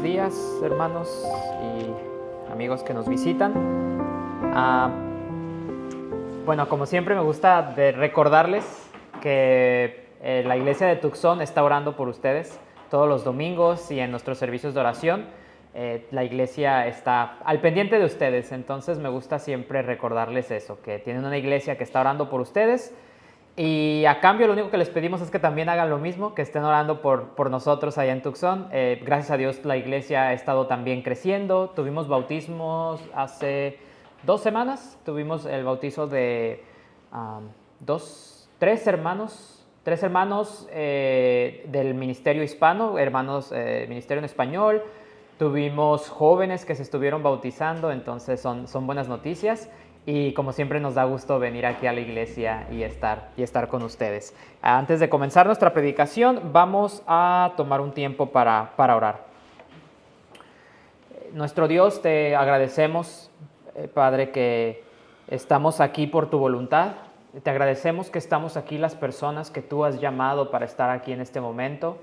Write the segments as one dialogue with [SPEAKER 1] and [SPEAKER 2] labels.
[SPEAKER 1] días, hermanos y amigos que nos visitan. Bueno, como siempre me gusta recordarles que la iglesia de Tucson está orando por ustedes todos los domingos y en nuestros servicios de oración. La iglesia está al pendiente de ustedes, entonces me gusta siempre recordarles eso, que tienen una iglesia que está orando por ustedes. Y a cambio lo único que les pedimos es que también hagan lo mismo, que estén orando por nosotros allá en Tucson. Gracias a Dios la iglesia ha estado también creciendo. Tuvimos bautismos hace 2 semanas. Tuvimos el bautizo de tres hermanos del ministerio hispano, ministerio en español. Tuvimos jóvenes que se estuvieron bautizando, entonces son buenas noticias. Y como siempre nos da gusto venir aquí a la iglesia y estar con ustedes. Antes de comenzar nuestra predicación, vamos a tomar un tiempo para orar. Nuestro Dios, te agradecemos, Padre, que estamos aquí por tu voluntad. Te agradecemos que estamos aquí las personas que tú has llamado para estar aquí en este momento.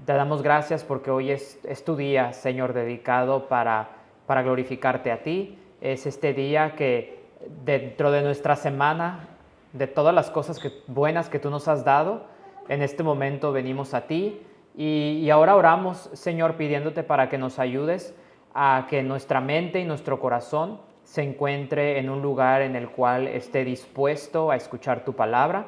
[SPEAKER 1] Te damos gracias porque hoy es tu día, Señor, dedicado para glorificarte a ti. Es este día que dentro de nuestra semana, de todas las cosas buenas que tú nos has dado, en este momento venimos a ti y ahora oramos, Señor, pidiéndote para que nos ayudes a que nuestra mente y nuestro corazón se encuentre en un lugar en el cual esté dispuesto a escuchar tu palabra.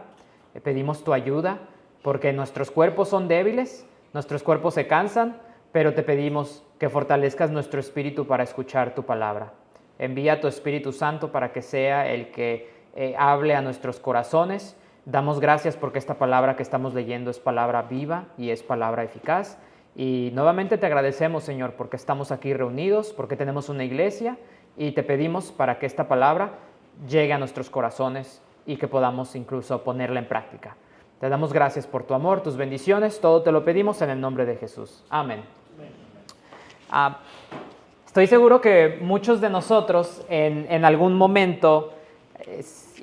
[SPEAKER 1] Pedimos tu ayuda porque nuestros cuerpos son débiles, nuestros cuerpos se cansan, pero te pedimos que fortalezcas nuestro espíritu para escuchar tu palabra. Envía a tu Espíritu Santo para que sea el que hable a nuestros corazones. Damos gracias porque esta palabra que estamos leyendo es palabra viva y es palabra eficaz. Y nuevamente te agradecemos, Señor, porque estamos aquí reunidos, porque tenemos una iglesia y te pedimos para que esta palabra llegue a nuestros corazones y que podamos incluso ponerla en práctica. Te damos gracias por tu amor, tus bendiciones. Todo te lo pedimos en el nombre de Jesús. Amén. Estoy seguro que muchos de nosotros en algún momento,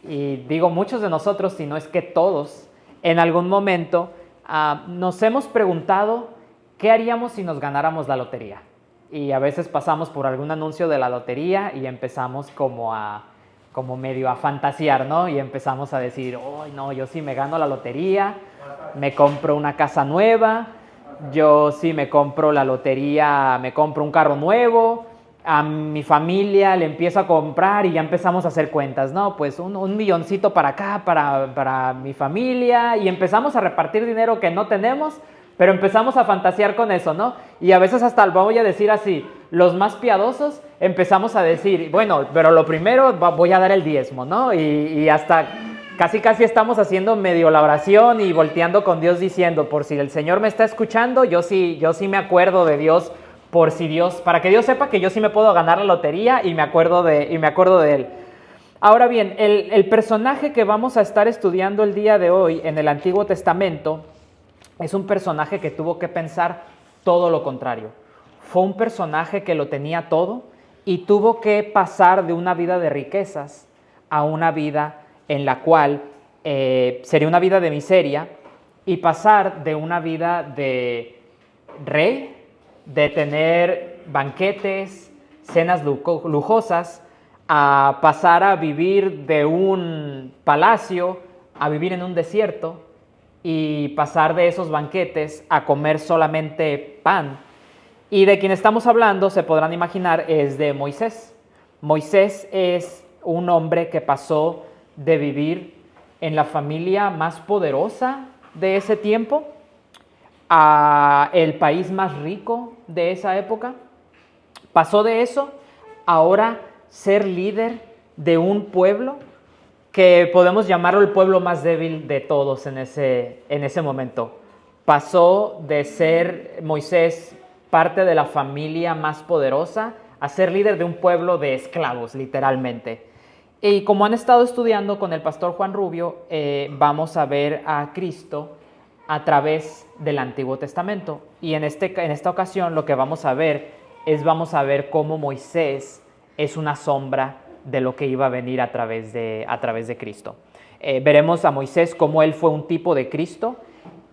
[SPEAKER 1] y digo muchos de nosotros, si no es que todos, en algún momento nos hemos preguntado qué haríamos si nos ganáramos la lotería. Y a veces pasamos por algún anuncio de la lotería y empezamos como medio a fantasear, ¿no? Y empezamos a decir, oh, no, yo sí me gano la lotería, me compro una casa nueva. Yo sí me compro la lotería, me compro un carro nuevo, a mi familia le empiezo a comprar y ya empezamos a hacer cuentas, ¿no? Pues un milloncito para acá, para mi familia, y empezamos a repartir dinero que no tenemos, pero empezamos a fantasear con eso, ¿no? Y a veces hasta, voy a decir así, los más piadosos empezamos a decir, bueno, pero lo primero voy a dar el diezmo, ¿no? Y hasta casi estamos haciendo medio la oración y volteando con Dios diciendo, por si el Señor me está escuchando, yo sí me acuerdo de Dios, para que Dios sepa que yo sí me puedo ganar la lotería y me acuerdo de Él. Ahora bien, el personaje que vamos a estar estudiando el día de hoy en el Antiguo Testamento es un personaje que tuvo que pensar todo lo contrario. Fue un personaje que lo tenía todo y tuvo que pasar de una vida de riquezas a una vida en la cual sería una vida de miseria, y pasar de una vida de rey, de tener banquetes, cenas lujosas, a pasar a vivir de un palacio a vivir en un desierto, y pasar de esos banquetes a comer solamente pan. Y de quien estamos hablando, se podrán imaginar, es de Moisés. Moisés es un hombre que pasó de vivir en la familia más poderosa de ese tiempo a el país más rico de esa época. Pasó de eso a ahora ser líder de un pueblo que podemos llamarlo el pueblo más débil de todos en ese momento. Pasó de ser Moisés parte de la familia más poderosa a ser líder de un pueblo de esclavos, literalmente. Y como han estado estudiando con el pastor Juan Rubio, vamos a ver a Cristo a través del Antiguo Testamento. Y en esta ocasión lo que vamos a ver cómo Moisés es una sombra de lo que iba a venir a través de Cristo. Veremos a Moisés como él fue un tipo de Cristo,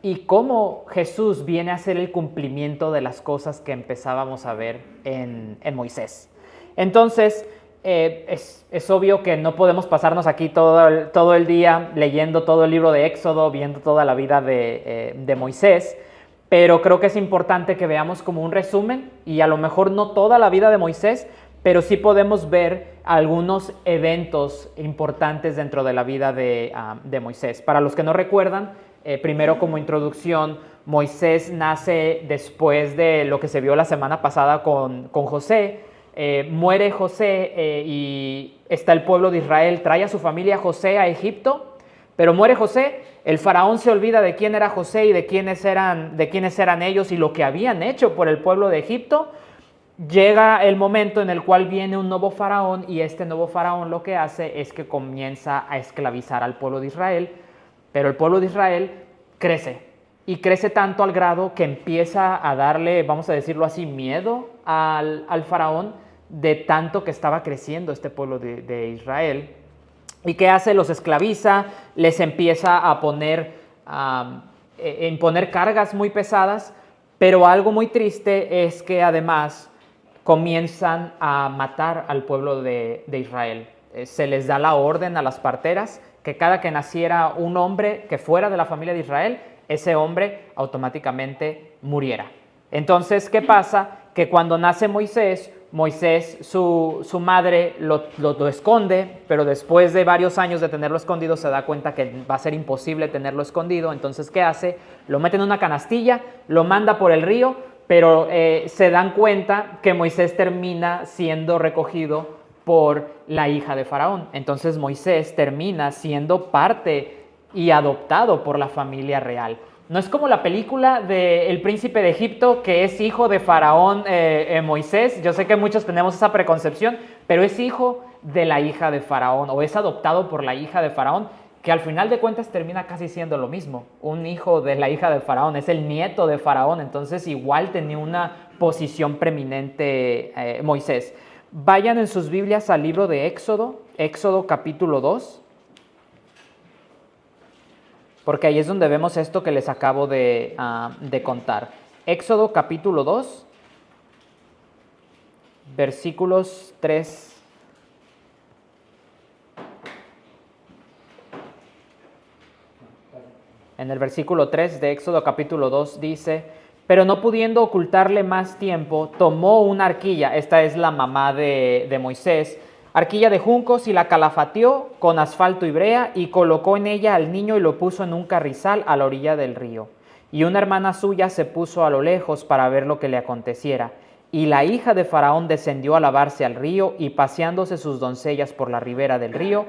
[SPEAKER 1] y cómo Jesús viene a ser el cumplimiento de las cosas que empezábamos a ver en Moisés. Entonces, es obvio que no podemos pasarnos aquí todo el día leyendo todo el libro de Éxodo, viendo toda la vida de Moisés, pero creo que es importante que veamos como un resumen, y a lo mejor no toda la vida de Moisés, pero sí podemos ver algunos eventos importantes dentro de la vida de Moisés. Para los que no recuerdan, primero como introducción, Moisés nace después de lo que se vio la semana pasada con José. Muere José y está el pueblo de Israel, trae a su familia José a Egipto, pero muere José, el faraón se olvida de quién era José y de quiénes eran ellos y lo que habían hecho por el pueblo de Egipto. Llega el momento en el cual viene un nuevo faraón, y este nuevo faraón lo que hace es que comienza a esclavizar al pueblo de Israel, pero el pueblo de Israel crece, y crece tanto al grado que empieza a darle, vamos a decirlo así, miedo al faraón, de tanto que estaba creciendo este pueblo de Israel. ¿Y qué hace? Los esclaviza, les empieza a imponer cargas muy pesadas, pero algo muy triste es que además comienzan a matar al pueblo de Israel. Se les da la orden a las parteras que cada que naciera un hombre que fuera de la familia de Israel, ese hombre automáticamente muriera. Entonces, ¿qué pasa? Que cuando nace Moisés, su madre lo esconde, pero después de varios años de tenerlo escondido se da cuenta que va a ser imposible tenerlo escondido. Entonces, ¿qué hace? Lo mete en una canastilla, lo manda por el río, pero se dan cuenta que Moisés termina siendo recogido por la hija de Faraón. Entonces Moisés termina siendo parte y adoptado por la familia real. No es como la película de El Príncipe de Egipto, que es hijo de Faraón Moisés. Yo sé que muchos tenemos esa preconcepción, pero es hijo de la hija de Faraón, o es adoptado por la hija de Faraón, que al final de cuentas termina casi siendo lo mismo. Un hijo de la hija de Faraón, es el nieto de Faraón, entonces igual tenía una posición preeminente Moisés. Vayan en sus Biblias al libro de Éxodo, Éxodo capítulo 2, porque ahí es donde vemos esto que les acabo de contar. Éxodo capítulo 2, versículos 3. En el versículo 3 de Éxodo capítulo 2 dice: pero no pudiendo ocultarle más tiempo, tomó una arquilla, esta es la mamá de Moisés, arquilla de juncos, y la calafateó con asfalto y brea, y colocó en ella al niño y lo puso en un carrizal a la orilla del río. Y una hermana suya se puso a lo lejos para ver lo que le aconteciera. Y la hija de Faraón descendió a lavarse al río, y paseándose sus doncellas por la ribera del río,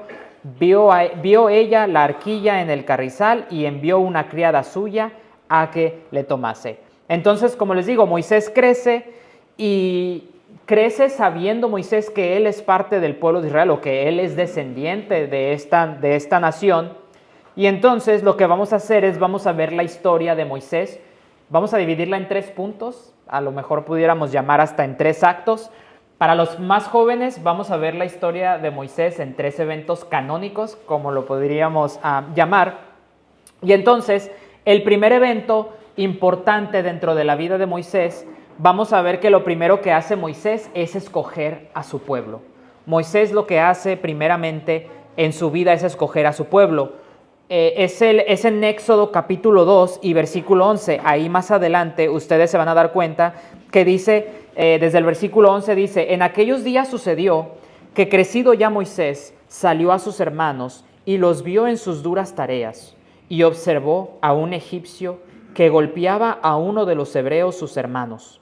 [SPEAKER 1] vio ella la arquilla en el carrizal, y envió una criada suya a que le tomase. Entonces, como les digo, Moisés crece, y crece sabiendo Moisés que él es parte del pueblo de Israel, o que él es descendiente de esta nación. Y entonces lo que vamos a hacer es, vamos a ver la historia de Moisés, vamos a dividirla en 3 puntos, a lo mejor pudiéramos llamar hasta en 3 actos. Para los más jóvenes vamos a ver la historia de Moisés en 3 eventos canónicos, como lo podríamos llamar. Y entonces, el primer evento importante dentro de la vida de Moisés, vamos a ver que lo primero que hace Moisés es escoger a su pueblo. Moisés lo que hace primeramente en su vida es escoger a su pueblo. Es en Éxodo capítulo 2 y versículo 11. Ahí más adelante ustedes se van a dar cuenta que dice, desde el versículo 11 dice: en aquellos días sucedió que crecido ya Moisés salió a sus hermanos y los vio en sus duras tareas, y observó a un egipcio que golpeaba a uno de los hebreos sus hermanos.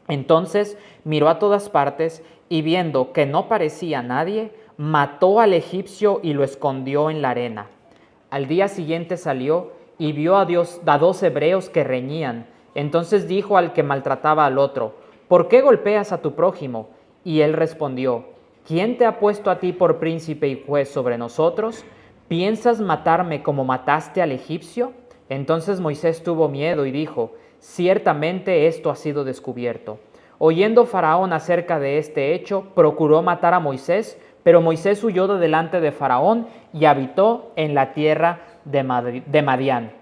[SPEAKER 1] Entonces miró a todas partes, y viendo que no parecía nadie, mató al egipcio y lo escondió en la arena. Al día siguiente salió y vio a 2 hebreos que reñían. Entonces dijo al que maltrataba al otro: ¿por qué golpeas a tu prójimo? Y él respondió: ¿quién te ha puesto a ti por príncipe y juez sobre nosotros? ¿Piensas matarme como mataste al egipcio? Entonces Moisés tuvo miedo y dijo: ciertamente esto ha sido descubierto. Oyendo Faraón acerca de este hecho, procuró matar a Moisés, pero Moisés huyó de delante de Faraón y habitó en la tierra de Madián.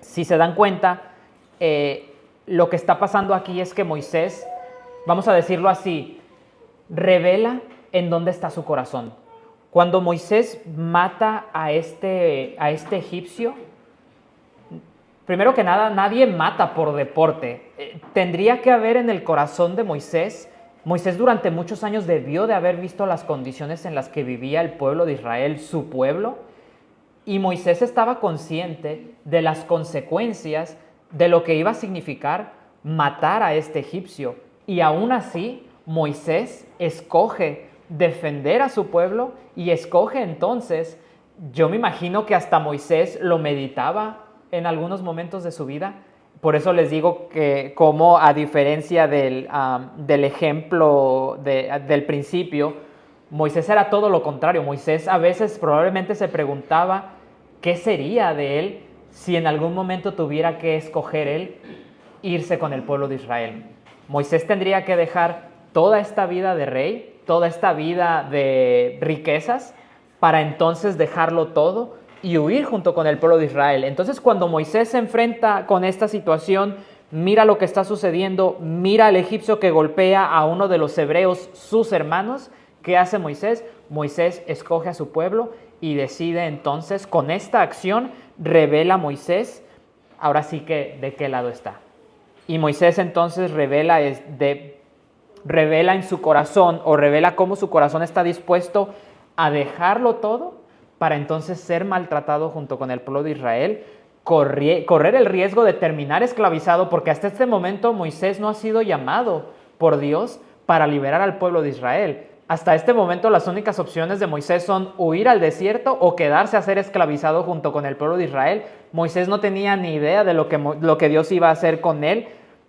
[SPEAKER 1] Si se dan cuenta, lo que está pasando aquí es que Moisés, vamos a decirlo así, revela en dónde está su corazón. Cuando Moisés mata a este egipcio, primero que nada, nadie mata por deporte. Tendría que haber en el corazón de Moisés durante muchos años debió de haber visto las condiciones en las que vivía el pueblo de Israel, su pueblo, y Moisés estaba consciente de las consecuencias de lo que iba a significar matar a este egipcio. Y aún así, Moisés escoge defender a su pueblo y escoge entonces, yo me imagino que hasta Moisés lo meditaba en algunos momentos de su vida. Por eso les digo que como a diferencia del ejemplo del principio, Moisés era todo lo contrario. Moisés a veces probablemente se preguntaba qué sería de él si en algún momento tuviera que escoger él irse con el pueblo de Israel. Moisés tendría que dejar toda esta vida de rey, toda esta vida de riquezas, para entonces dejarlo todo y huir junto con el pueblo de Israel. Entonces, cuando Moisés se enfrenta con esta situación, mira lo que está sucediendo, mira al egipcio que golpea a uno de los hebreos, sus hermanos. ¿Qué hace Moisés? Moisés escoge a su pueblo y decide entonces, con esta acción, revela a Moisés, ahora sí que de qué lado está. Y Moisés entonces revela en su corazón, o revela cómo su corazón está dispuesto a dejarlo todo para entonces ser maltratado junto con el pueblo de Israel, correr el riesgo de terminar esclavizado, porque hasta este momento Moisés no ha sido llamado por Dios para liberar al pueblo de Israel. Hasta este momento las únicas opciones de Moisés son huir al desierto o quedarse a ser esclavizado junto con el pueblo de Israel. Moisés no tenía ni idea de lo que Dios iba a hacer con él,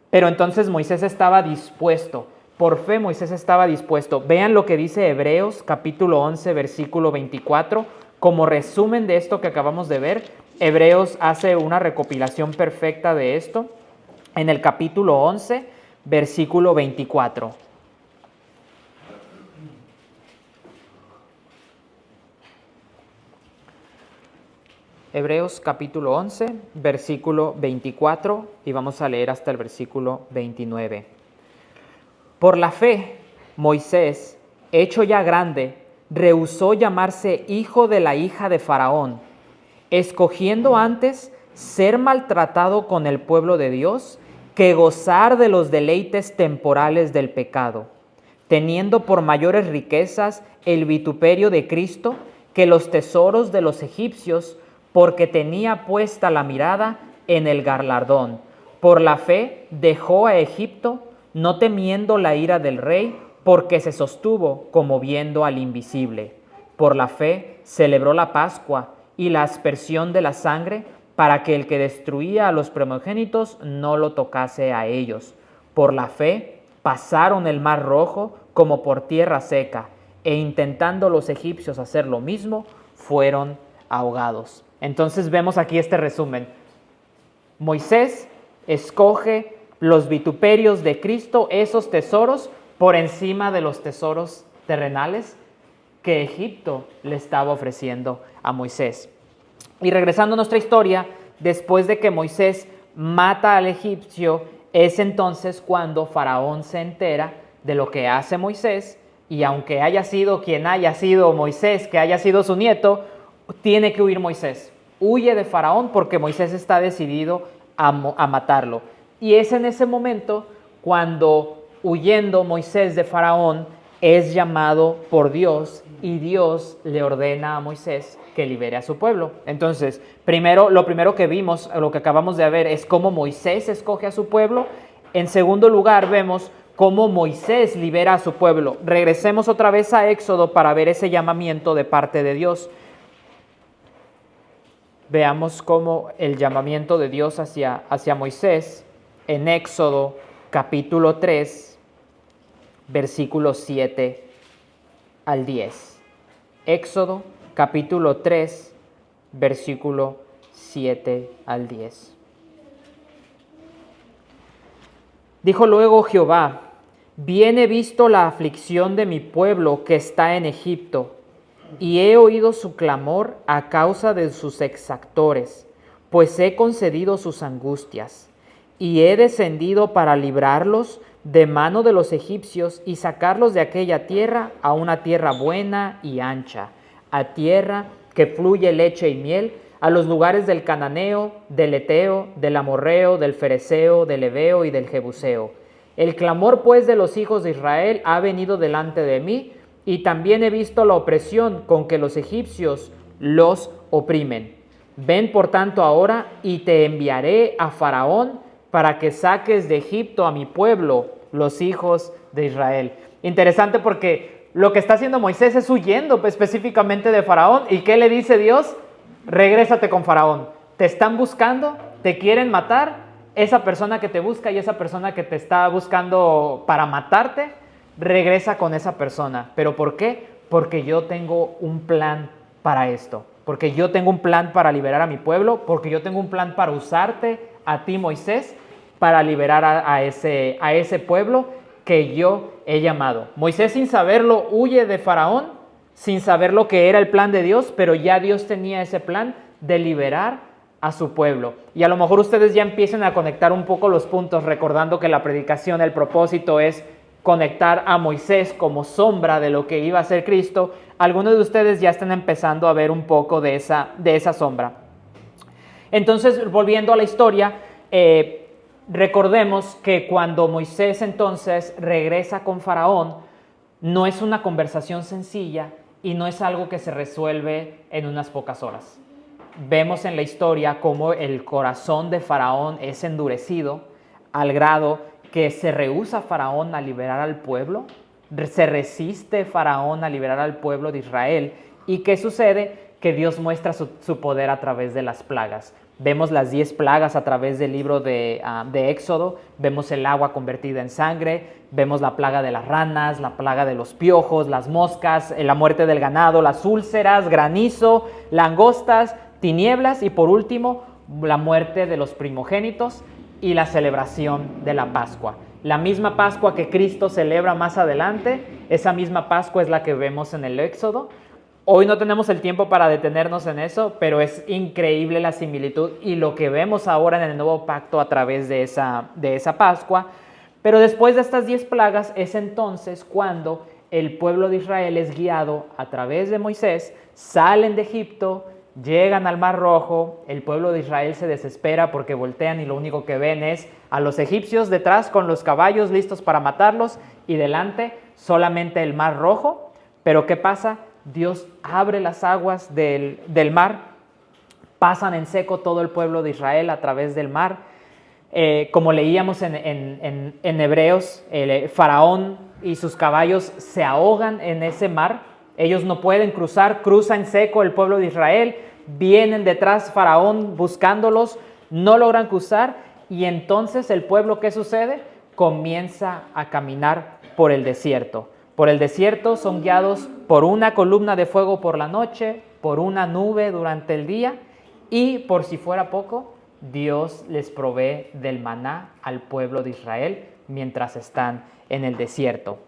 [SPEAKER 1] pero entonces Moisés estaba dispuesto. Por fe Moisés estaba dispuesto. Vean lo que dice Hebreos capítulo 11, versículo 24. Como resumen de esto que acabamos de ver, Hebreos hace una recopilación perfecta de esto en el capítulo 11, versículo 24. Hebreos capítulo 11, versículo 24, y vamos a leer hasta el versículo 29. Por la fe, Moisés, hecho ya grande, rehusó llamarse hijo de la hija de Faraón, escogiendo antes ser maltratado con el pueblo de Dios que gozar de los deleites temporales del pecado, teniendo por mayores riquezas el vituperio de Cristo que los tesoros de los egipcios, porque tenía puesta la mirada en el galardón. Por la fe dejó a Egipto, no temiendo la ira del rey, porque se sostuvo como viendo al invisible. Por la fe celebró la Pascua y la aspersión de la sangre, para que el que destruía a los primogénitos no lo tocase a ellos. Por la fe pasaron el mar rojo como por tierra seca, e intentando los egipcios hacer lo mismo, fueron ahogados. Entonces vemos aquí este resumen. Moisés escoge los vituperios de Cristo, esos tesoros, por encima de los tesoros terrenales que Egipto le estaba ofreciendo a Moisés. Y regresando a nuestra historia, después de que Moisés mata al egipcio, es entonces cuando Faraón se entera de lo que hace Moisés, y aunque haya sido quien haya sido Moisés, que haya sido su nieto, tiene que huir Moisés. Huye de Faraón porque Moisés está decidido a matarlo. Y es en ese momento cuando, huyendo Moisés de Faraón, es llamado por Dios y Dios le ordena a Moisés que libere a su pueblo. Entonces, lo primero que vimos, lo que acabamos de ver, es cómo Moisés escoge a su pueblo. En segundo lugar, vemos cómo Moisés libera a su pueblo. Regresemos otra vez a Éxodo para ver ese llamamiento de parte de Dios. Veamos cómo el llamamiento de Dios hacia Moisés en Éxodo capítulo 3, versículos 7 al 10. Éxodo capítulo 3, versículo 7 al 10. Dijo luego Jehová: bien he visto la aflicción de mi pueblo que está en Egipto, y he oído su clamor a causa de sus exactores. pues he concedido sus angustias, y he descendido para librarlos de mano de los egipcios y sacarlos de aquella tierra a una tierra buena y ancha, a tierra que fluye leche y miel, a los lugares del cananeo, del eteo, del amorreo, del fereceo, del heveo y del jebuseo. El clamor pues de los hijos de Israel ha venido delante de mí, y también he visto la opresión con que los egipcios los oprimen. Ven por tanto ahora y te enviaré a Faraón para que saques de Egipto a mi pueblo, los hijos de Israel. Interesante porque lo que está haciendo Moisés es huyendo específicamente de Faraón. ¿Y qué le dice Dios? Regrésate con Faraón. Te están buscando, te quieren matar. Esa persona que te busca y esa persona que te está buscando para matarte, regresa con esa persona. ¿Pero por qué? Porque yo tengo un plan para esto. Porque yo tengo un plan para liberar a mi pueblo. Porque yo tengo un plan para usarte a ti, Moisés, para liberar a ese pueblo que yo he llamado. Moisés, sin saberlo, huye de Faraón, sin saber lo que era el plan de Dios, pero ya Dios tenía ese plan de liberar a su pueblo. Y a lo mejor ustedes ya empiecen a conectar un poco los puntos, recordando que la predicación, el propósito es conectar a Moisés como sombra de lo que iba a ser Cristo. Algunos de ustedes ya están empezando a ver un poco de esa sombra. Entonces, volviendo a la historia, recordemos que cuando Moisés entonces regresa con Faraón, no es una conversación sencilla y no es algo que se resuelve en unas pocas horas. Vemos en la historia cómo el corazón de Faraón es endurecido al grado que se rehúsa Faraón a liberar al pueblo, se resiste Faraón a liberar al pueblo de Israel. ¿Y qué sucede? Que Dios muestra su poder a través de las plagas. Vemos las 10 plagas a través del libro de Éxodo, vemos el agua convertida en sangre, vemos la plaga de las ranas, la plaga de los piojos, las moscas, la muerte del ganado, las úlceras, granizo, langostas, tinieblas y por último la muerte de los primogénitos y la celebración de la Pascua. La misma Pascua que Cristo celebra más adelante, esa misma Pascua es la que vemos en el Éxodo. Hoy no tenemos el tiempo para detenernos en eso, pero es increíble la similitud y lo que vemos ahora en el nuevo pacto a través de esa Pascua. Pero después de estas 10 plagas es entonces cuando el pueblo de Israel es guiado a través de Moisés, salen de Egipto, llegan al Mar Rojo, el pueblo de Israel se desespera porque voltean y lo único que ven es a los egipcios detrás con los caballos listos para matarlos y delante solamente el Mar Rojo. Pero ¿qué pasa? Dios abre las aguas del mar, pasan en seco todo el pueblo de Israel a través del mar. Como leíamos en Hebreos, Faraón y sus caballos se ahogan en ese mar. Ellos no pueden cruzar, cruza en seco el pueblo de Israel, vienen detrás Faraón buscándolos, no logran cruzar y entonces el pueblo, ¿qué sucede? Comienza a caminar por el desierto. Por el desierto son guiados por una columna de fuego por la noche, por una nube durante el día y por si fuera poco, Dios les provee del maná al pueblo de Israel mientras están en el desierto.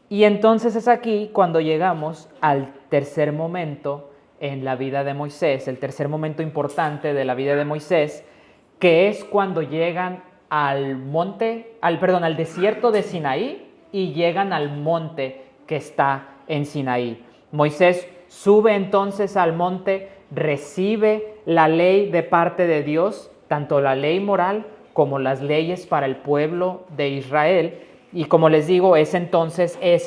[SPEAKER 1] Y entonces es aquí cuando llegamos al tercer momento en la vida de Moisés, el tercer momento importante de la vida de Moisés, que es cuando llegan al desierto de Sinaí y llegan al monte que está en Sinaí. Moisés sube entonces al monte, recibe la ley de parte de Dios, tanto la ley moral como las leyes para el pueblo de Israel. Y como les digo, ese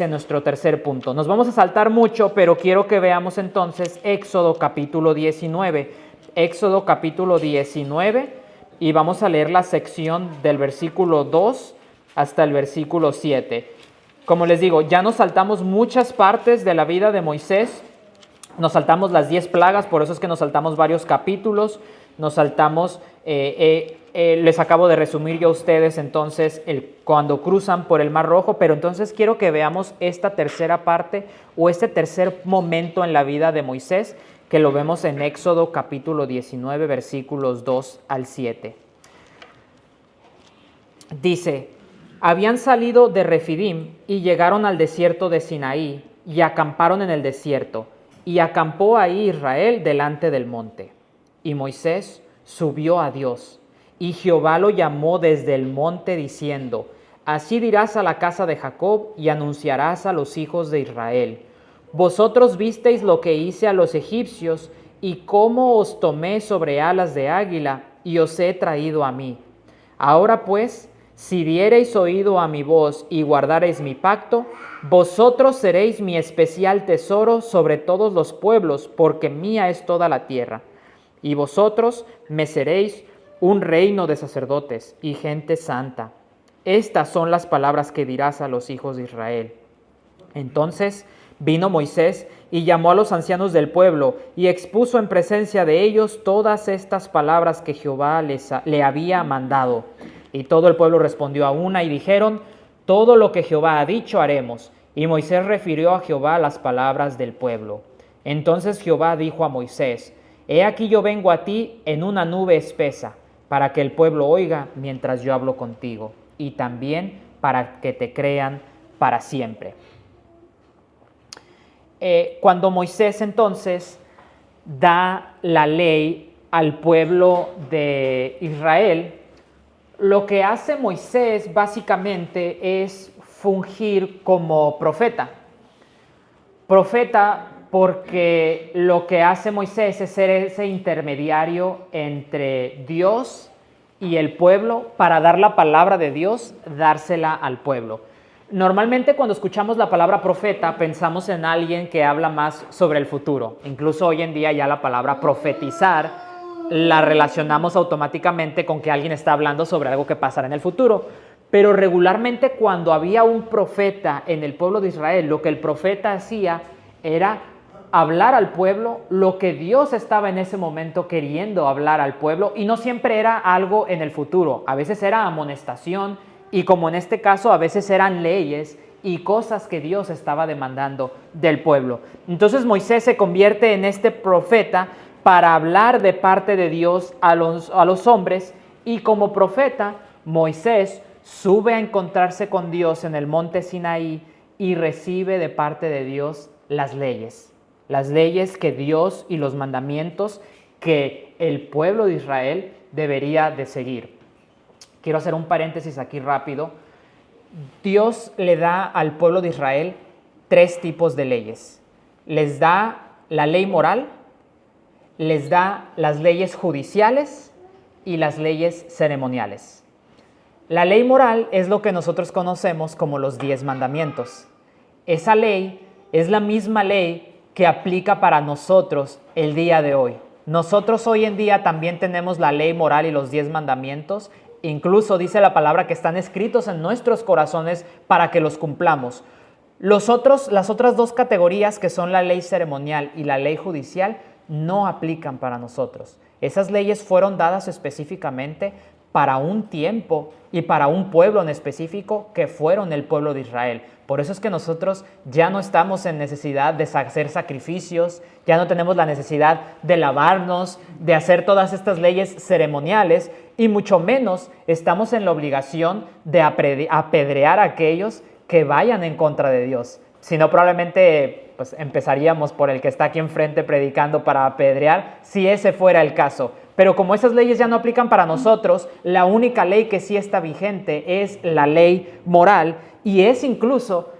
[SPEAKER 1] nuestro tercer punto. Nos vamos a saltar mucho, pero quiero que veamos entonces Éxodo capítulo 19. Éxodo capítulo 19 y vamos a leer la sección del versículo 2 hasta el versículo 7. Como les digo, ya nos saltamos muchas partes de la vida de Moisés, nos saltamos las 10 plagas, por eso es que nos saltamos varios capítulos, nos saltamos, les acabo de resumir yo a ustedes entonces cuando cruzan por el Mar Rojo, pero entonces quiero que veamos esta tercera parte o este tercer momento en la vida de Moisés, que lo vemos en Éxodo capítulo 19, versículos 2 al 7. Dice: habían salido de Refidim y llegaron al desierto de Sinaí y acamparon en el desierto. Y acampó ahí Israel delante del monte. Y Moisés subió a Dios. Y Jehová lo llamó desde el monte diciendo: así dirás a la casa de Jacob y anunciarás a los hijos de Israel: vosotros visteis lo que hice a los egipcios y cómo os tomé sobre alas de águila y os he traído a mí. Ahora pues, si diereis oído a mi voz y guardareis mi pacto, vosotros seréis mi especial tesoro sobre todos los pueblos, porque mía es toda la tierra. Y vosotros me seréis un reino de sacerdotes y gente santa. Estas son las palabras que dirás a los hijos de Israel. Entonces vino Moisés y llamó a los ancianos del pueblo y expuso en presencia de ellos todas estas palabras que Jehová le había mandado. Y todo el pueblo respondió a una y dijeron: todo lo que Jehová ha dicho haremos. Y Moisés refirió a Jehová las palabras del pueblo. Entonces Jehová dijo a Moisés: he aquí yo vengo a ti en una nube espesa, para que el pueblo oiga mientras yo hablo contigo, y también para que te crean para siempre. Cuando Moisés entonces da la ley al pueblo de Israel, lo que hace Moisés básicamente es fungir como profeta. Profeta porque lo que hace Moisés es ser ese intermediario entre Dios y el pueblo para dar la palabra de Dios, dársela al pueblo. Normalmente cuando escuchamos la palabra profeta pensamos en alguien que habla más sobre el futuro. Incluso hoy en día ya la palabra profetizar la relacionamos automáticamente con que alguien está hablando sobre algo que pasará en el futuro. Pero regularmente cuando había un profeta en el pueblo de Israel, lo que el profeta hacía era hablar al pueblo lo que Dios estaba en ese momento queriendo hablar al pueblo, y no siempre era algo en el futuro. A veces era amonestación, y como en este caso a veces eran leyes y cosas que Dios estaba demandando del pueblo. Entonces Moisés se convierte en este profeta para hablar de parte de Dios a los hombres, y como profeta Moisés sube a encontrarse con Dios en el monte Sinaí y recibe de parte de Dios las leyes que Dios y los mandamientos que el pueblo de Israel debería de seguir. Quiero hacer un paréntesis aquí rápido. Dios le da al pueblo de Israel 3 tipos de leyes. Les da la ley moral, les da las leyes judiciales y las leyes ceremoniales. La ley moral es lo que nosotros conocemos como los 10 mandamientos. Esa ley es la misma ley que aplica para nosotros el día de hoy. Nosotros hoy en día también tenemos la ley moral y los 10 mandamientos. Incluso dice la palabra que están escritos en nuestros corazones para que los cumplamos. Las otras 2 categorías, que son la ley ceremonial y la ley judicial, no aplican para nosotros. Esas leyes fueron dadas específicamente para un tiempo y para un pueblo en específico, que fueron el pueblo de Israel. Por eso es que nosotros ya no estamos en necesidad de hacer sacrificios, ya no tenemos la necesidad de lavarnos, de hacer todas estas leyes ceremoniales, y mucho menos estamos en la obligación de apedrear a aquellos que vayan en contra de Dios. Si no, probablemente pues, empezaríamos por el que está aquí enfrente predicando para apedrear, si ese fuera el caso. Pero como esas leyes ya no aplican para nosotros, la única ley que sí está vigente es la ley moral, y es incluso,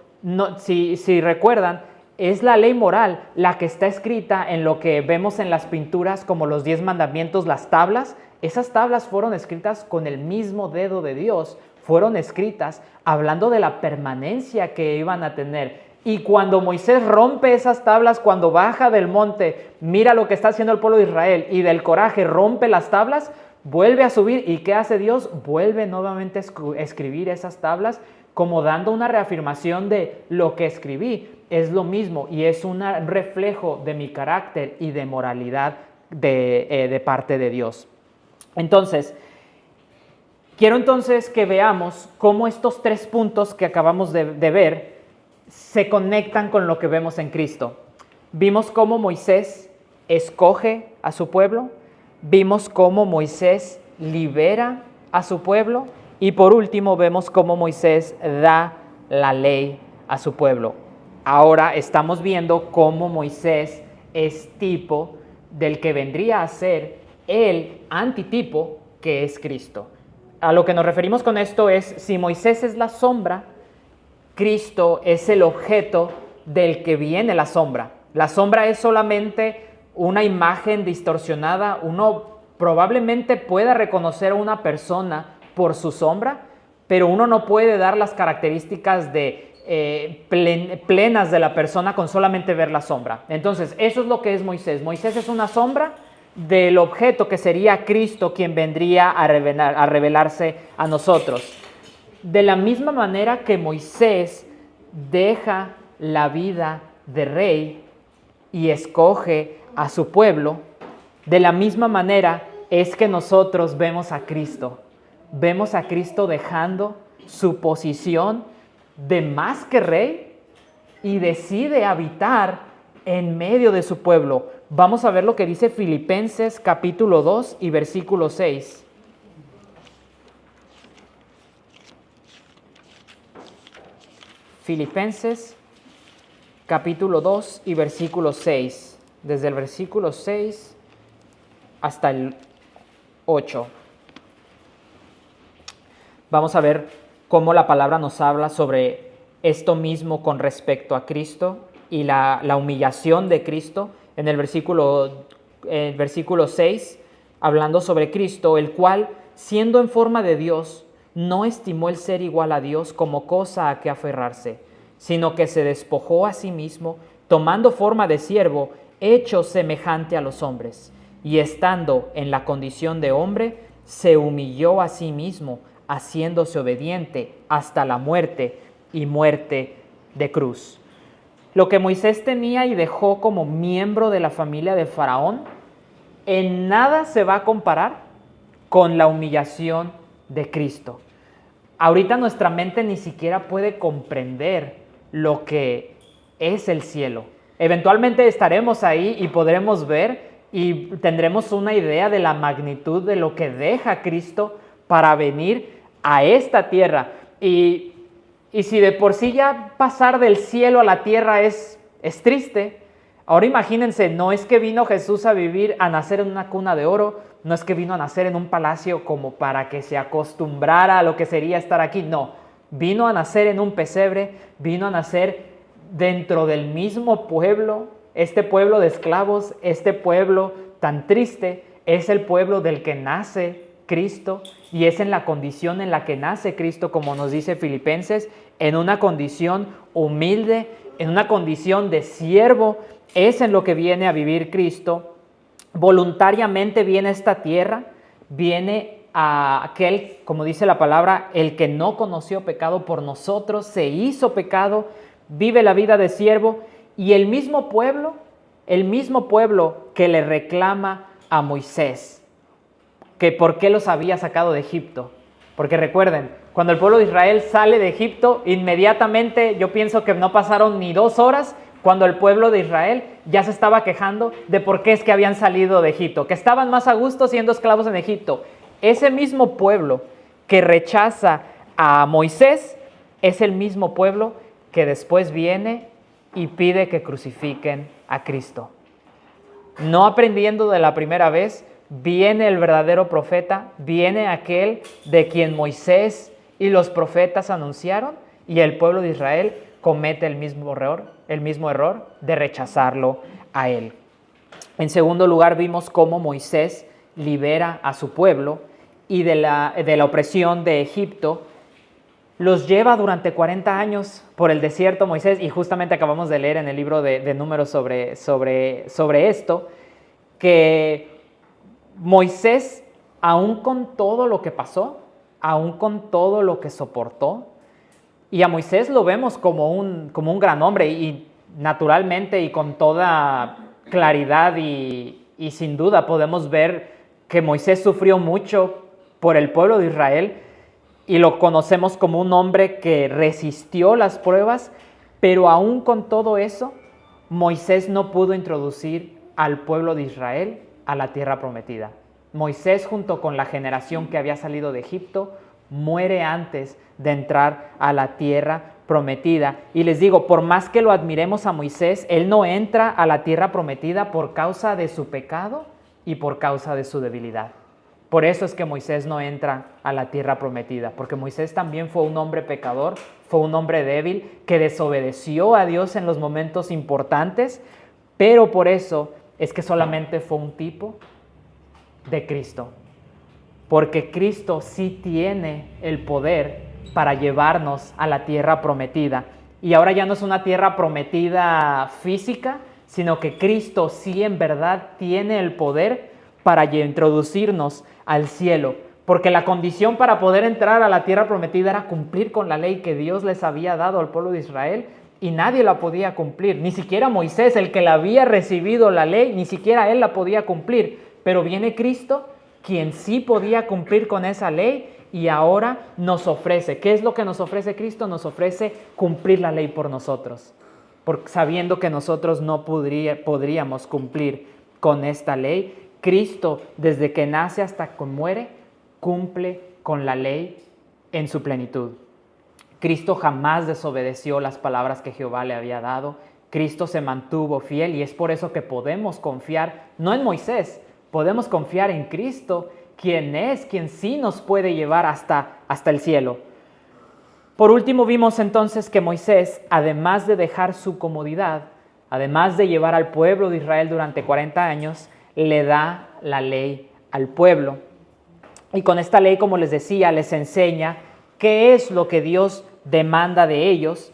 [SPEAKER 1] si recuerdan, es la ley moral la que está escrita en lo que vemos en las pinturas como los 10 mandamientos, las tablas. Esas tablas fueron escritas con el mismo dedo de Dios, fueron escritas hablando de la permanencia que iban a tener. Y cuando Moisés rompe esas tablas, cuando baja del monte, mira lo que está haciendo el pueblo de Israel y del coraje rompe las tablas, vuelve a subir. ¿Y qué hace Dios? Vuelve nuevamente a escribir esas tablas, como dando una reafirmación de lo que escribí. Es lo mismo y es un reflejo de mi carácter y de moralidad de parte de Dios. Entonces, quiero entonces que veamos cómo estos 3 puntos que acabamos de ver se conectan con lo que vemos en Cristo. Vimos cómo Moisés escoge a su pueblo, vimos cómo Moisés libera a su pueblo, y por último vemos cómo Moisés da la ley a su pueblo. Ahora estamos viendo cómo Moisés es tipo del que vendría a ser el antitipo que es Cristo. A lo que nos referimos con esto es, si Moisés es la sombra, Cristo es el objeto del que viene la sombra. La sombra es solamente una imagen distorsionada. Uno probablemente pueda reconocer a una persona por su sombra, pero uno no puede dar las características plenas de la persona con solamente ver la sombra. Entonces, eso es lo que es Moisés. Moisés es una sombra del objeto que sería Cristo, quien vendría a revelarse a nosotros. De la misma manera que Moisés deja la vida de rey y escoge a su pueblo, de la misma manera es que nosotros vemos a Cristo. Vemos a Cristo dejando su posición de más que rey y decide habitar en medio de su pueblo. Vamos a ver lo que dice Filipenses capítulo 2 y versículo 6. Filipenses capítulo 2 y versículo 6. Desde el versículo 6 hasta el 8. Vamos a ver cómo la palabra nos habla sobre esto mismo con respecto a Cristo y la humillación de Cristo. En el versículo 6, hablando sobre Cristo, el cual, siendo en forma de Dios, no estimó el ser igual a Dios como cosa a que aferrarse, sino que se despojó a sí mismo, tomando forma de siervo, hecho semejante a los hombres, y estando en la condición de hombre, se humilló a sí mismo, haciéndose obediente hasta la muerte y muerte de cruz. Lo que Moisés tenía y dejó como miembro de la familia de Faraón, en nada se va a comparar con la humillación de Cristo. Ahorita nuestra mente ni siquiera puede comprender lo que es el cielo. Eventualmente estaremos ahí y podremos ver y tendremos una idea de la magnitud de lo que deja Cristo para venir a esta tierra. Y si de por sí ya pasar del cielo a la tierra es triste, ahora imagínense, no es que vino Jesús a vivir, a nacer en una cuna de oro, no es que vino a nacer en un palacio como para que se acostumbrara a lo que sería estar aquí, no, vino a nacer en un pesebre, vino a nacer dentro del mismo pueblo, este pueblo de esclavos, este pueblo tan triste, es el pueblo del que nace Cristo y es en la condición en la que nace Cristo, como nos dice Filipenses, en una condición humilde, en una condición de siervo, es en lo que viene a vivir Cristo. Voluntariamente viene a esta tierra, viene a aquel, como dice la palabra, el que no conoció pecado por nosotros, se hizo pecado, vive la vida de siervo, y el mismo pueblo que le reclama a Moisés, que por qué los había sacado de Egipto. Porque recuerden, cuando el pueblo de Israel sale de Egipto, inmediatamente yo pienso que no pasaron ni 2 horas cuando el pueblo de Israel ya se estaba quejando de por qué es que habían salido de Egipto, que estaban más a gusto siendo esclavos en Egipto. Ese mismo pueblo que rechaza a Moisés es el mismo pueblo que después viene y pide que crucifiquen a Cristo. No aprendiendo de la primera vez, viene el verdadero profeta, viene aquel de quien Moisés y los profetas anunciaron, y el pueblo de Israel comete el mismo error de rechazarlo a él. En segundo lugar, vimos cómo Moisés libera a su pueblo y de la opresión de Egipto. Los lleva durante 40 años por el desierto Moisés, y justamente acabamos de leer en el libro de Números sobre esto, que Moisés, aún con todo lo que pasó, aún con todo lo que soportó, y a Moisés lo vemos como un gran hombre, y naturalmente y con toda claridad y sin duda podemos ver que Moisés sufrió mucho por el pueblo de Israel, y lo conocemos como un hombre que resistió las pruebas, pero aún con todo eso, Moisés no pudo introducir al pueblo de Israel a la tierra prometida. Moisés, junto con la generación que había salido de Egipto, muere antes de entrar a la tierra prometida. Y les digo, por más que lo admiremos a Moisés, él no entra a la tierra prometida por causa de su pecado, y por causa de su debilidad. Por eso es que Moisés no entra a la tierra prometida, porque Moisés también fue un hombre pecador, fue un hombre débil que desobedeció a Dios en los momentos importantes, pero por eso es que solamente fue un tipo de Cristo, porque Cristo sí tiene el poder para llevarnos a la tierra prometida. Y ahora ya no es una tierra prometida física, sino que Cristo sí en verdad tiene el poder para introducirnos al cielo, porque la condición para poder entrar a la tierra prometida era cumplir con la ley que Dios les había dado al pueblo de Israel, y nadie la podía cumplir, ni siquiera Moisés, el que la había recibido la ley, ni siquiera él la podía cumplir, pero viene Cristo, quien sí podía cumplir con esa ley, y ahora nos ofrece. ¿Qué es lo que nos ofrece Cristo? Nos ofrece cumplir la ley por nosotros, porque sabiendo que nosotros no podríamos cumplir con esta ley. Cristo, desde que nace hasta que muere, cumple con la ley en su plenitud. Cristo jamás desobedeció las palabras que Jehová le había dado. Cristo se mantuvo fiel, y es por eso que podemos confiar, no en Moisés, podemos confiar en Cristo, quien sí nos puede llevar hasta el cielo. Por último, vimos entonces que Moisés, además de dejar su comodidad, además de llevar al pueblo de Israel durante 40 años, le da la ley al pueblo. Y con esta ley, como les decía, les enseña qué es lo que Dios demanda de ellos,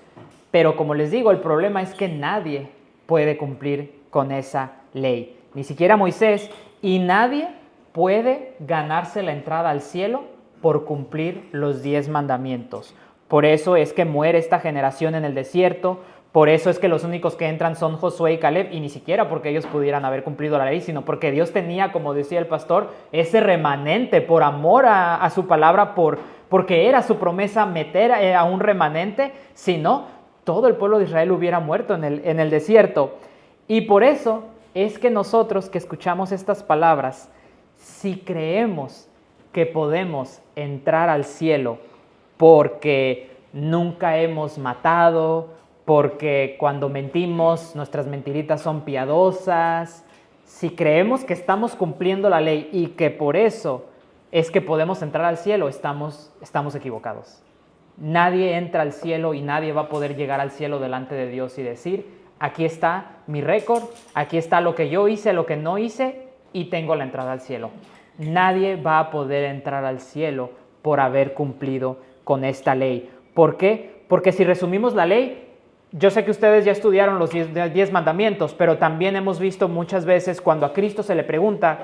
[SPEAKER 1] pero como les digo, el problema es que nadie puede cumplir con esa ley, ni siquiera Moisés, y nadie puede ganarse la entrada al cielo por cumplir los 10 mandamientos. Por eso es que muere esta generación en el desierto, por eso es que los únicos que entran son Josué y Caleb, y ni siquiera porque ellos pudieran haber cumplido la ley, sino porque Dios tenía, como decía el pastor, ese remanente por amor a su palabra, porque era su promesa meter a un remanente, si no, todo el pueblo de Israel hubiera muerto en el desierto. Y por eso es que nosotros que escuchamos estas palabras, si creemos que podemos entrar al cielo porque nunca hemos matado, porque cuando mentimos nuestras mentiritas son piadosas, si creemos que estamos cumpliendo la ley y que por eso es que podemos entrar al cielo, estamos equivocados. Nadie entra al cielo y nadie va a poder llegar al cielo delante de Dios y decir, aquí está mi récord, aquí está lo que yo hice, lo que no hice, y tengo la entrada al cielo. Nadie va a poder entrar al cielo por haber cumplido con esta ley. ¿Por qué? Porque si resumimos la ley, yo sé que ustedes ya estudiaron los 10 mandamientos, pero también hemos visto muchas veces cuando a Cristo se le pregunta,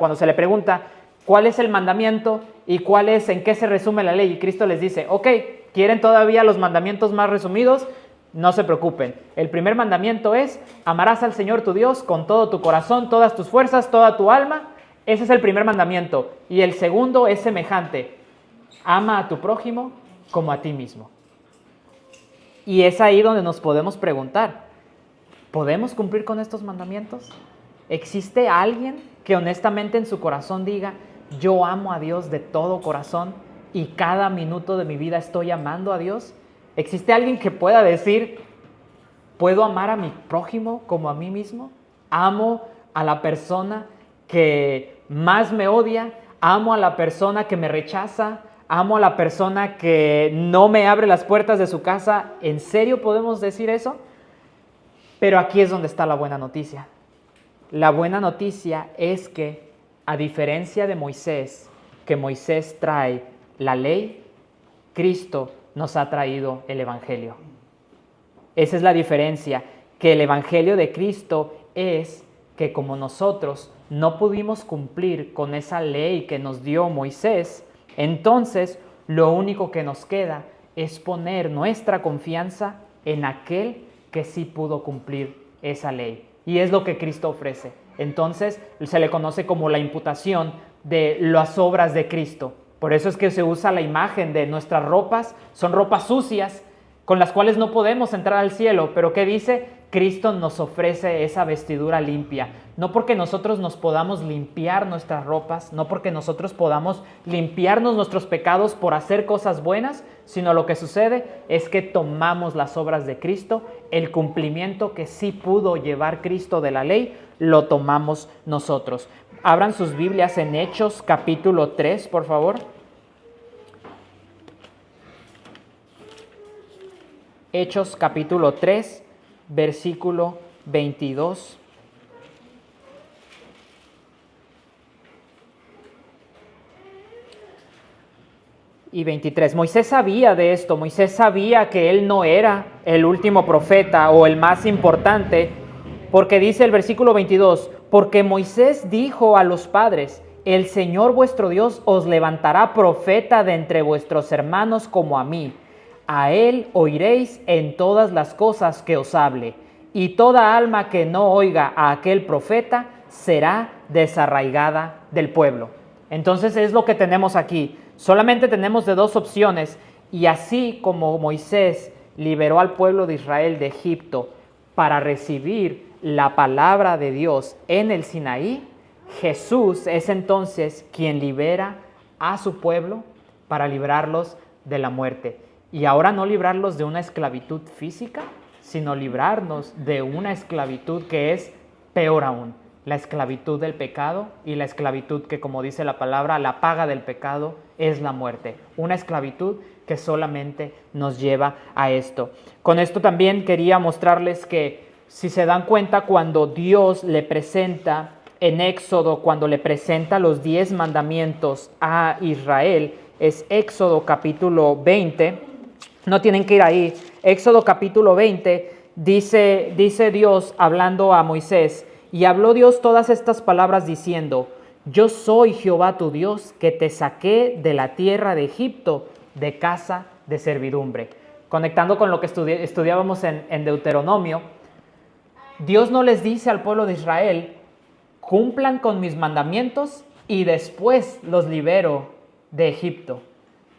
[SPEAKER 1] ¿cuál es el mandamiento y en qué se resume la ley? Y Cristo les dice, ok, ¿quieren todavía los mandamientos más resumidos? No se preocupen. El primer mandamiento es, amarás al Señor tu Dios con todo tu corazón, todas tus fuerzas, toda tu alma. Ese es el primer mandamiento. Y el segundo es semejante. Ama a tu prójimo como a ti mismo. Y es ahí donde nos podemos preguntar, ¿podemos cumplir con estos mandamientos? ¿Existe alguien que honestamente en su corazón diga, yo amo a Dios de todo corazón y cada minuto de mi vida estoy amando a Dios? ¿Existe alguien que pueda decir, ¿puedo amar a mi prójimo como a mí mismo? ¿Amo a la persona que más me odia? ¿Amo a la persona que me rechaza? ¿Amo a la persona que no me abre las puertas de su casa? ¿En serio podemos decir eso? Pero aquí es donde está la buena noticia. La buena noticia es que, a diferencia de Moisés, que Moisés trae la ley, Cristo nos ha traído el Evangelio. Esa es la diferencia, que el Evangelio de Cristo es que como nosotros no pudimos cumplir con esa ley que nos dio Moisés, entonces lo único que nos queda es poner nuestra confianza en aquel que sí pudo cumplir esa ley. Y es lo que Cristo ofrece. Entonces se le conoce como la imputación de las obras de Cristo. Por eso es que se usa la imagen de nuestras ropas, son ropas sucias con las cuales no podemos entrar al cielo. Pero ¿qué dice? Cristo nos ofrece esa vestidura limpia. No porque nosotros nos podamos limpiar nuestras ropas, no porque nosotros podamos limpiarnos nuestros pecados por hacer cosas buenas, sino lo que sucede es que tomamos las obras de Cristo, el cumplimiento que sí pudo llevar Cristo de la ley, lo tomamos nosotros. Abran sus Biblias en Hechos capítulo 3, por favor. Hechos capítulo 3, versículo 22. Y 23. Moisés sabía de esto, Moisés sabía que él no era el último profeta o el más importante, porque dice el versículo 22, porque Moisés dijo a los padres, el Señor vuestro Dios os levantará profeta de entre vuestros hermanos como a mí. A él oiréis en todas las cosas que os hable, y toda alma que no oiga a aquel profeta será desarraigada del pueblo. Entonces es lo que tenemos aquí. Solamente tenemos de dos opciones, y así como Moisés liberó al pueblo de Israel de Egipto para recibir la palabra de Dios en el Sinaí, Jesús es entonces quien libera a su pueblo para librarlos de la muerte. Y ahora no librarlos de una esclavitud física, sino librarnos de una esclavitud que es peor aún, la esclavitud del pecado y la esclavitud que, como dice la palabra, la paga del pecado es la muerte. Una esclavitud que solamente nos lleva a esto. Con esto también quería mostrarles que, si se dan cuenta, cuando Dios le presenta en Éxodo, cuando le presenta los 10 mandamientos a Israel, es Éxodo capítulo 20, no tienen que ir ahí, Éxodo capítulo 20, dice Dios hablando a Moisés, y habló Dios todas estas palabras diciendo, yo soy Jehová tu Dios, que te saqué de la tierra de Egipto, de casa de servidumbre. Conectando con lo que estudiábamos en Deuteronomio, Dios no les dice al pueblo de Israel, cumplan con mis mandamientos y después los libero de Egipto.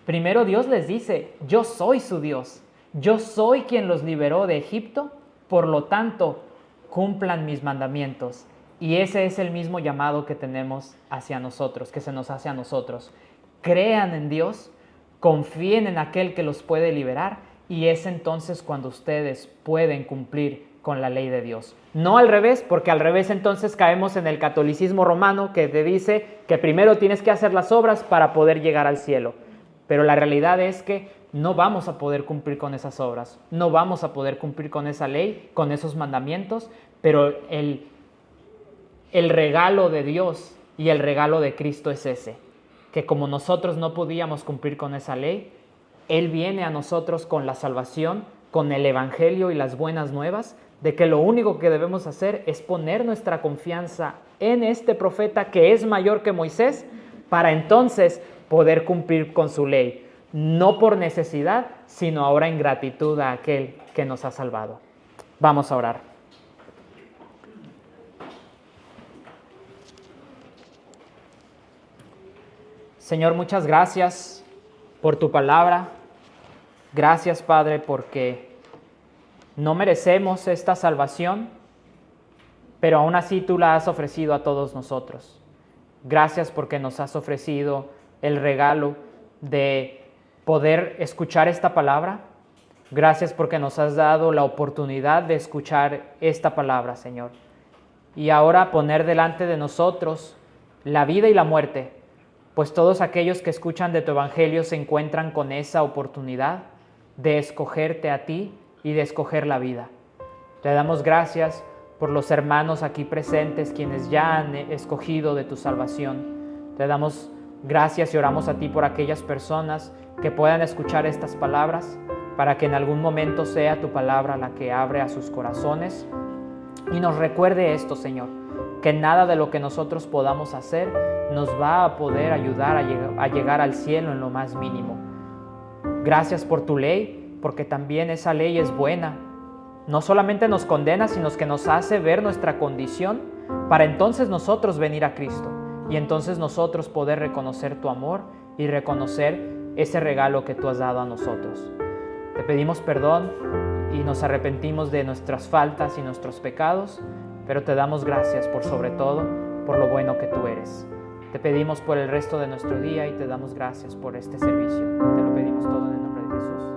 [SPEAKER 1] Primero Dios les dice, yo soy su Dios, yo soy quien los liberó de Egipto, por lo tanto, cumplan mis mandamientos. Y ese es el mismo llamado que tenemos hacia nosotros, que se nos hace a nosotros. Crean en Dios, confíen en aquel que los puede liberar, y es entonces cuando ustedes pueden cumplir con la ley de Dios. No al revés, porque al revés entonces caemos en el catolicismo romano que te dice que primero tienes que hacer las obras para poder llegar al cielo. Pero la realidad es que no vamos a poder cumplir con esas obras, no vamos a poder cumplir con esa ley, con esos mandamientos, pero el regalo de Dios y el regalo de Cristo es ese, que como nosotros no podíamos cumplir con esa ley, Él viene a nosotros con la salvación, con el Evangelio y las buenas nuevas, de que lo único que debemos hacer es poner nuestra confianza en este profeta que es mayor que Moisés, para entonces poder cumplir con su ley, no por necesidad, sino ahora en gratitud a aquel que nos ha salvado. Vamos a orar. Señor, muchas gracias por tu palabra. Gracias, Padre, porque no merecemos esta salvación, pero aún así tú la has ofrecido a todos nosotros. Gracias porque nos has ofrecido el regalo de poder escuchar esta palabra. Gracias porque nos has dado la oportunidad de escuchar esta palabra, Señor. Y ahora poner delante de nosotros la vida y la muerte, pues todos aquellos que escuchan de tu evangelio se encuentran con esa oportunidad de escogerte a ti y de escoger la vida. Te damos gracias por los hermanos aquí presentes, quienes ya han escogido de tu salvación. Te damos gracias y oramos a ti por aquellas personas que puedan escuchar estas palabras, para que en algún momento sea tu palabra la que abre a sus corazones y nos recuerde esto, Señor, que nada de lo que nosotros podamos hacer nos va a poder ayudar a llegar al cielo en lo más mínimo. Gracias por tu ley, porque también esa ley es buena. No solamente nos condena, sino que nos hace ver nuestra condición para entonces nosotros venir a Cristo y entonces nosotros poder reconocer tu amor y reconocer ese regalo que tú has dado a nosotros. Te pedimos perdón y nos arrepentimos de nuestras faltas y nuestros pecados, pero te damos gracias por sobre todo, por lo bueno que tú eres. Te pedimos por el resto de nuestro día y te damos gracias por este servicio. Te lo pedimos todo en el nombre de Jesús.